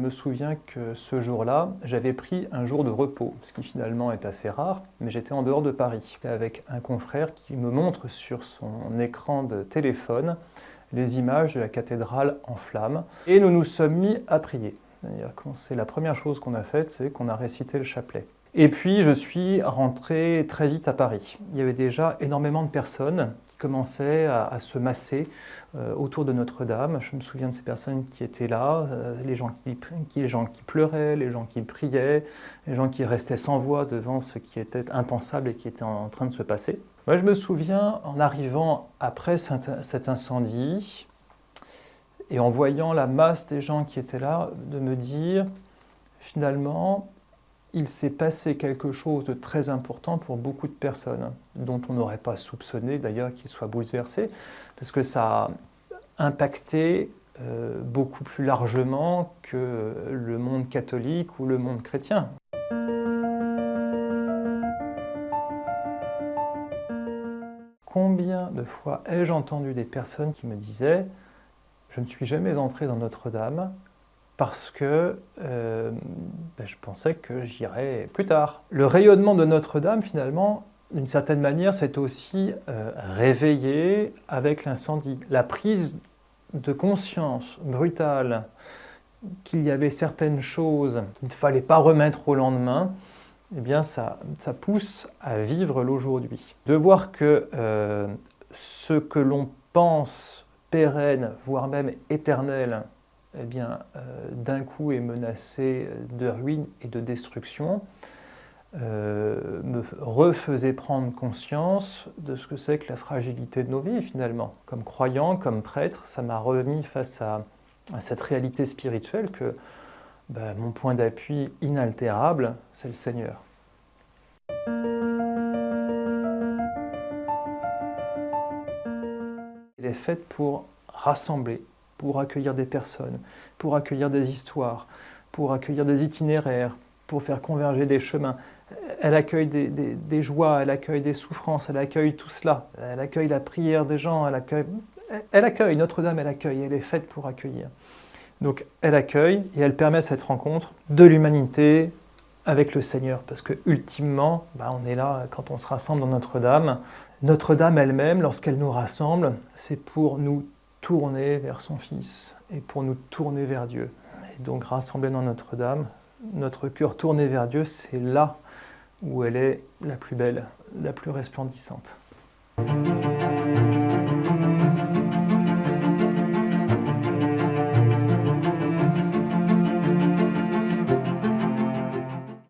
me souviens que ce jour-là, j'avais pris un jour de repos, ce qui finalement est assez rare, mais j'étais en dehors de Paris, avec un confrère qui me montre sur son écran de téléphone les images de la cathédrale en flammes, et nous nous sommes mis à prier. C'est la première chose qu'on a faite, c'est qu'on a récité le chapelet. Et puis je suis rentré très vite à Paris. Il y avait déjà énormément de personnes qui commençaient à se masser autour de Notre-Dame. Je me souviens de ces personnes qui étaient là, les gens qui pleuraient, les gens qui priaient, les gens qui restaient sans voix devant ce qui était impensable et qui était en train de se passer. Moi, je me souviens, en arrivant après cet incendie, et en voyant la masse des gens qui étaient là, de me dire, finalement, il s'est passé quelque chose de très important pour beaucoup de personnes, dont on n'aurait pas soupçonné d'ailleurs qu'ils soient bouleversés, parce que ça a impacté beaucoup plus largement que le monde catholique ou le monde chrétien. Combien de fois ai-je entendu des personnes qui me disaient « Je ne suis jamais entré dans Notre-Dame parce que je pensais que j'irais plus tard. » Le rayonnement de Notre-Dame, finalement, d'une certaine manière, s'est aussi réveillé avec l'incendie. La prise de conscience brutale qu'il y avait certaines choses qu'il ne fallait pas remettre au lendemain, eh bien ça pousse à vivre l'aujourd'hui. De voir que ce que l'on pense pérenne, voire même éternel, eh bien, d'un coup est menacé de ruine et de destruction, me refaisait prendre conscience de ce que c'est que la fragilité de nos vies, finalement. Comme croyant, comme prêtre, ça m'a remis face à cette réalité spirituelle que mon point d'appui inaltérable, c'est le Seigneur. Elle est faite pour rassembler, pour accueillir des personnes, pour accueillir des histoires, pour accueillir des itinéraires, pour faire converger des chemins. Elle accueille des joies, elle accueille des souffrances, elle accueille tout cela. Elle accueille la prière des gens, elle accueille, Notre-Dame, elle accueille, elle est faite pour accueillir. Donc elle accueille et elle permet cette rencontre de l'humanité avec le Seigneur, parce que ultimement, on est là quand on se rassemble dans Notre-Dame. Notre-Dame elle-même, lorsqu'elle nous rassemble, c'est pour nous tourner vers son Fils et pour nous tourner vers Dieu. Et donc rassemblés dans Notre-Dame, notre cœur tourné vers Dieu, c'est là où elle est la plus belle, la plus resplendissante.